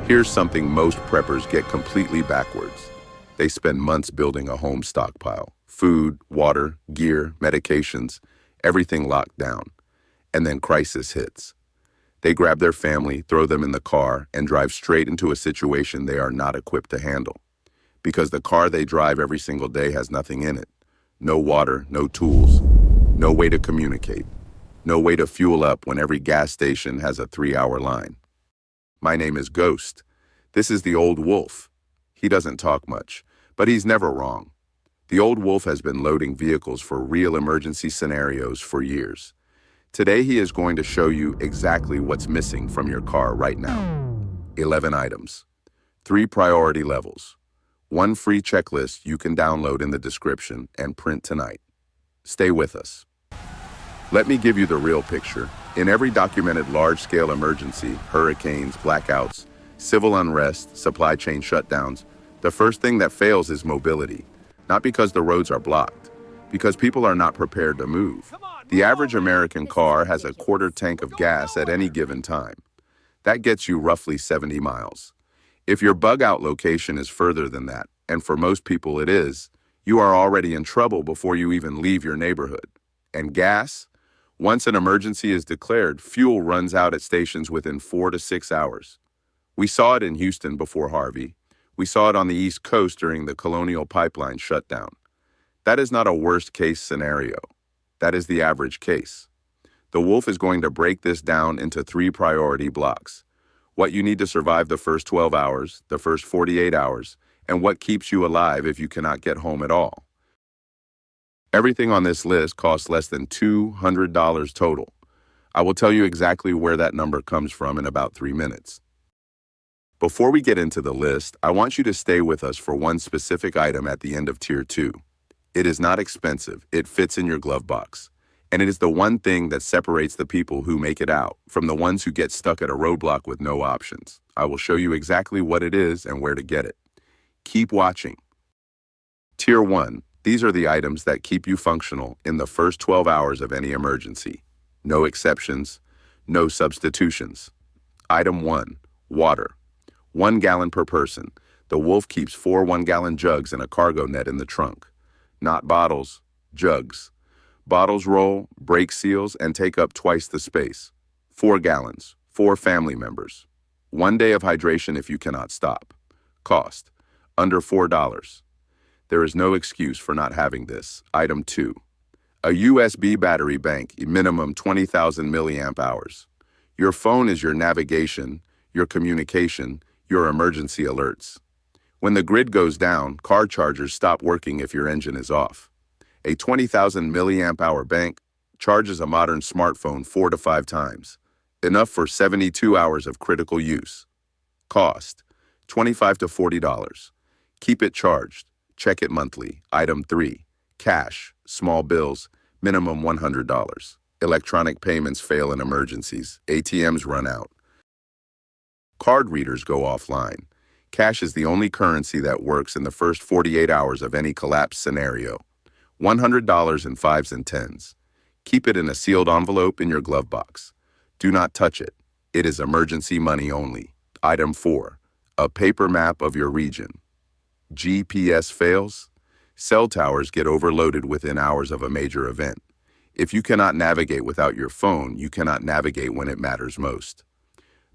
Here's something most preppers get completely backwards. They spend months building a home stockpile. Food, water, gear, medications, everything locked down. And then crisis hits. They grab their family, throw them in the car, and drive straight into a situation they are not equipped to handle. Because the car they drive every single day has nothing in it. No water, no tools, no way to communicate, no way to fuel up when every gas station has a 3-hour line. My name is Ghost. This is the Old Wolf. He doesn't talk much, but he's never wrong. The Old Wolf has been loading vehicles for real emergency scenarios for years. Today he is going to show you exactly what's missing from your car right now. 11 items, 3 priority levels, 1 free checklist you can download in the description and print tonight. Stay with us. Let me give you the real picture. In every documented large-scale emergency, hurricanes, blackouts, civil unrest, supply chain shutdowns, the first thing that fails is mobility. Not because the roads are blocked, because people are not prepared to move. The average American car has a quarter tank of gas at any given time. That gets you roughly 70 miles. If your bug-out location is further than that, and for most people it is, you are already in trouble before you even leave your neighborhood. And gas? Once an emergency is declared, fuel runs out at stations within 4 to 6 hours. We saw it in Houston before Harvey. We saw it on the East Coast during the Colonial Pipeline shutdown. That is not a worst-case scenario. That is the average case. The Wolf is going to break this down into 3 priority blocks. What you need to survive the first 12 hours, the first 48 hours, and what keeps you alive if you cannot get home at all. Everything on this list costs less than $200 total. I will tell you exactly where that number comes from in about 3 minutes. Before we get into the list, I want you to stay with us for one specific item at the end of Tier 2. It is not expensive, it fits in your glove box. And it is the one thing that separates the people who make it out from the ones who get stuck at a roadblock with no options. I will show you exactly what it is and where to get it. Keep watching. Tier 1. These are the items that keep you functional in the first 12 hours of any emergency. No exceptions, no substitutions. Item 1. Water. 1 gallon per person. The Wolf keeps 4 one-gallon jugs in a cargo net in the trunk. Not bottles, jugs. Bottles roll, break seals, and take up twice the space. 4 gallons, 4 family members. 1 day of hydration if you cannot stop. Cost, under $4. There is no excuse for not having this. Item 2. A USB battery bank, minimum 20,000 milliamp hours. Your phone is your navigation, your communication, your emergency alerts. When the grid goes down, car chargers stop working if your engine is off. A 20,000 milliamp hour bank charges a modern smartphone 4 to 5 times, enough for 72 hours of critical use. Cost, $25 to $40. Keep it charged. Check it monthly. Item 3. Cash, small bills, minimum $100. Electronic payments fail in emergencies. ATMs run out. Card readers go offline. Cash is the only currency that works in the first 48 hours of any collapse scenario. $100 in 5s and 10s. Keep it in a sealed envelope in your glove box. Do not touch it. It is emergency money only. Item 4. A paper map of your region. GPS fails. Cell towers get overloaded within hours of a major event. If you cannot navigate without your phone, you cannot navigate when it matters most.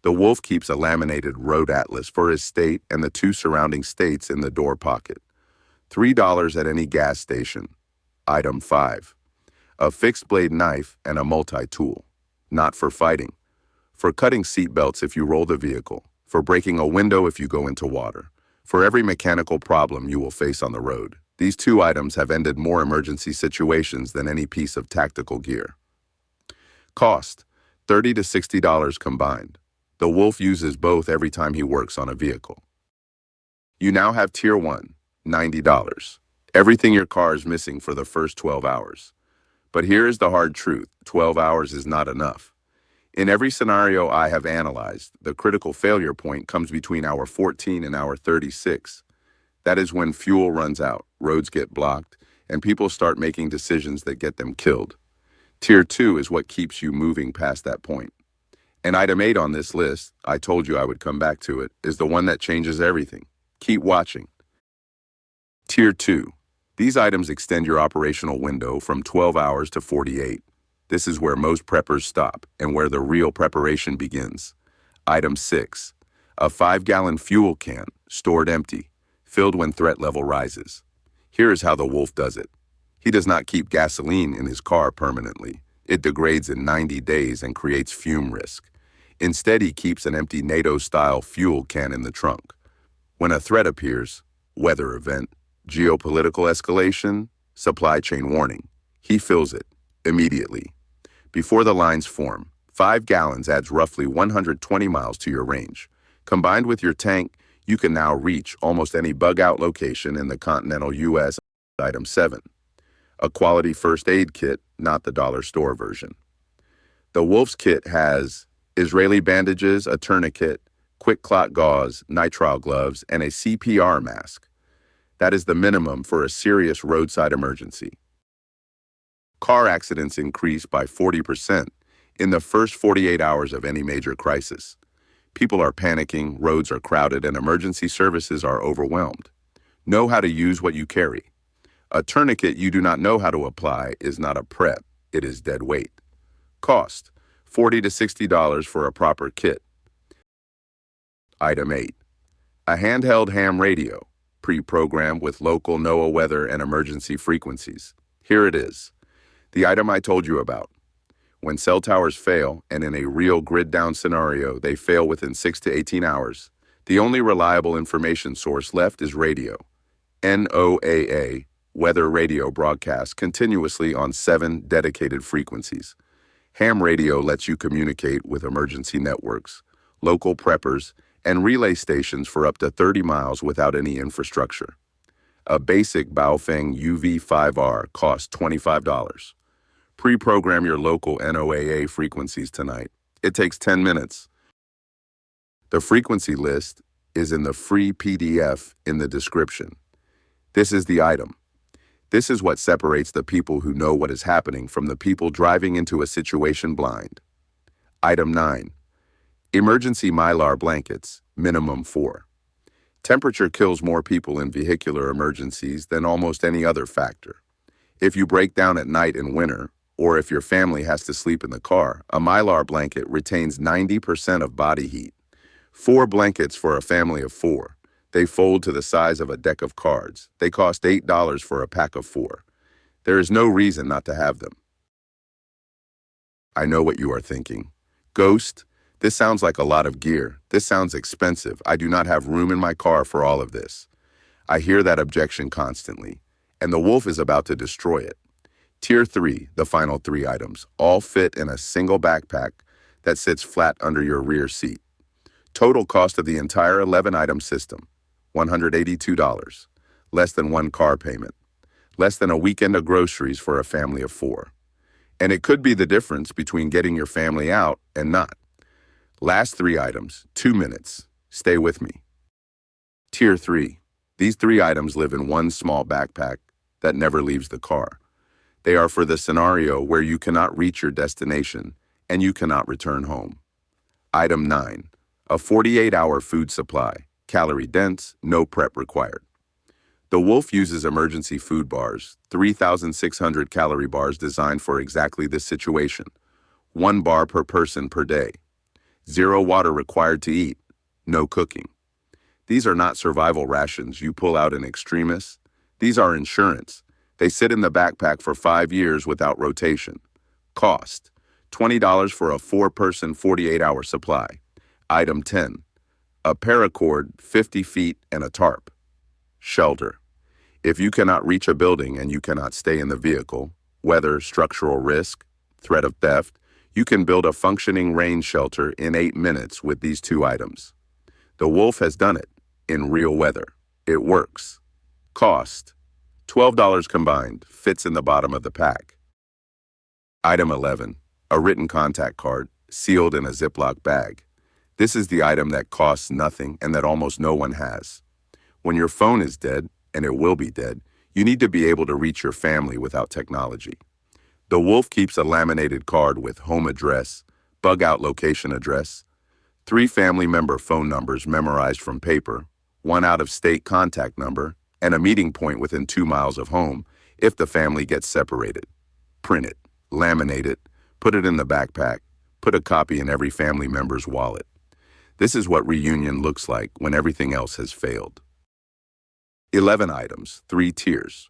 The Wolf keeps a laminated road atlas for his state and the 2 surrounding states in the door pocket. $3 at any gas station. Item 5. A fixed blade knife and a multi-tool. Not for fighting. For cutting seat belts if you roll the vehicle. For breaking a window if you go into water. For every mechanical problem you will face on the road. These 2 items have ended more emergency situations than any piece of tactical gear. Cost, $30 to $60 combined. The Wolf uses both every time he works on a vehicle. You now have Tier 1, $90. Everything your car is missing for the first 12 hours. But here is the hard truth. 12 hours is not enough. In every scenario I have analyzed, the critical failure point comes between hour 14 and hour 36. That is when fuel runs out, roads get blocked, and people start making decisions that get them killed. Tier 2 is what keeps you moving past that point. And item 8 on this list, I told you I would come back to it, is the one that changes everything. Keep watching. Tier 2. These items extend your operational window from 12 hours to 48. This is where most preppers stop and where the real preparation begins. Item 6. A 5-gallon fuel can, stored empty, filled when threat level rises. Here is how the wolf does it. He does not keep gasoline in his car permanently. It degrades in 90 days and creates fume risk. Instead, he keeps an empty NATO-style fuel can in the trunk. When a threat appears, weather event, geopolitical escalation, supply chain warning, he fills it immediately. Before the lines form, 5 gallons adds roughly 120 miles to your range. Combined with your tank, you can now reach almost any bug-out location in the continental U.S. Item 7. A quality first aid kit, not the dollar store version. The Wolf's kit has Israeli bandages, a tourniquet, quick clot gauze, nitrile gloves, and a CPR mask. That is the minimum for a serious roadside emergency. Car accidents increase by 40% in the first 48 hours of any major crisis. People are panicking, roads are crowded, and emergency services are overwhelmed. Know how to use what you carry. A tourniquet you do not know how to apply is not a prep, it is dead weight. Cost: $40 to $60 for a proper kit. Item 8. A handheld ham radio, pre-programmed with local NOAA weather and emergency frequencies. Here it is. The item I told you about. When cell towers fail, and in a real grid-down scenario, they fail within 6 to 18 hours, the only reliable information source left is radio. NOAA, weather radio broadcasts continuously on 7 dedicated frequencies. Ham radio lets you communicate with emergency networks, local preppers, and relay stations for up to 30 miles without any infrastructure. A basic Baofeng UV5R costs $25. Pre-program your local NOAA frequencies tonight. It takes 10 minutes. The frequency list is in the free PDF in the description. This is the item. This is what separates the people who know what is happening from the people driving into a situation blind. Item 9. Emergency Mylar blankets, minimum 4. Temperature kills more people in vehicular emergencies than almost any other factor. If you break down at night in winter, or if your family has to sleep in the car, a Mylar blanket retains 90% of body heat. 4 blankets for a family of 4. They fold to the size of a deck of cards. They cost $8 for a pack of 4. There is no reason not to have them. I know what you are thinking. Ghost, this sounds like a lot of gear. This sounds expensive. I do not have room in my car for all of this. I hear that objection constantly, and the wolf is about to destroy it. Tier 3, the final 3 items, all fit in a single backpack that sits flat under your rear seat. Total cost of the entire 11-item system, $182. Less than 1 car payment. Less than a weekend of groceries for a family of 4. And it could be the difference between getting your family out and not. Last 3 items, 2 minutes. Stay with me. Tier 3. These 3 items live in one small backpack that never leaves the car. They are for the scenario where you cannot reach your destination and you cannot return home. Item 9. A 48-hour food supply, calorie-dense, no prep required. The Wolf uses emergency food bars, 3,600 calorie bars designed for exactly this situation. 1 bar per person per day. 0 water required to eat. No cooking. These are not survival rations you pull out in extremis. These are insurance. They sit in the backpack for 5 years without rotation. Cost: $20 for a 4-person 48-hour supply. Item 10. A paracord, 50 feet, and a tarp. Shelter. If you cannot reach a building and you cannot stay in the vehicle, weather, structural risk, threat of theft, you can build a functioning rain shelter in 8 minutes with these 2 items. The Wolf has done it in real weather. It works. Cost: $12 combined, fits in the bottom of the pack. Item 11. A written contact card, sealed in a Ziploc bag. This is the item that costs nothing and that almost no one has. When your phone is dead, and it will be dead, you need to be able to reach your family without technology. The Wolf keeps a laminated card with home address, bug out location address, 3 family member phone numbers memorized from paper, 1 out-of-state contact number, and a meeting point within 2 miles of home if the family gets separated. Print it, laminate it, put it in the backpack, put a copy in every family member's wallet. This is what reunion looks like when everything else has failed. 11 items, 3 tiers,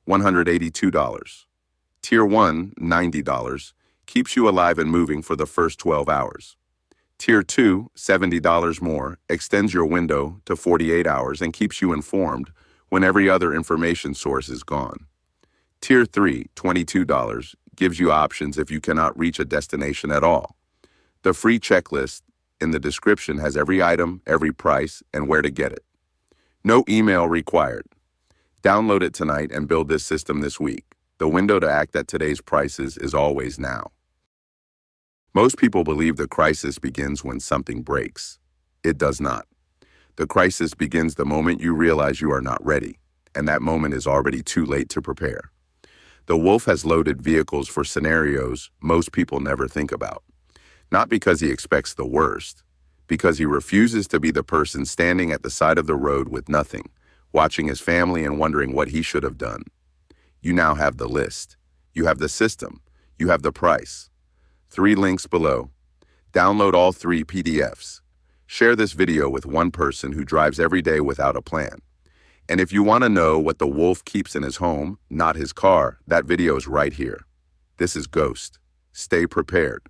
$182. Tier 1, $90, keeps you alive and moving for the first 12 hours. Tier 2, $70 more, extends your window to 48 hours and keeps you informed when every other information source is gone. Tier 3, $22, gives you options if you cannot reach a destination at all. The free checklist in the description has every item, every price, and where to get it. No email required. Download it tonight and build this system this week. The window to act at today's prices is always now. Most people believe the crisis begins when something breaks. It does not. The crisis begins the moment you realize you are not ready, and that moment is already too late to prepare. The wolf has loaded vehicles for scenarios most people never think about. Not because he expects the worst, because he refuses to be the person standing at the side of the road with nothing, watching his family and wondering what he should have done. You now have the list. You have the system. You have the price. 3 links below. Download all 3 PDFs. Share this video with one person who drives every day without a plan. And if you want to know what the wolf keeps in his home, not his car, that video is right here. This is Ghost. Stay prepared.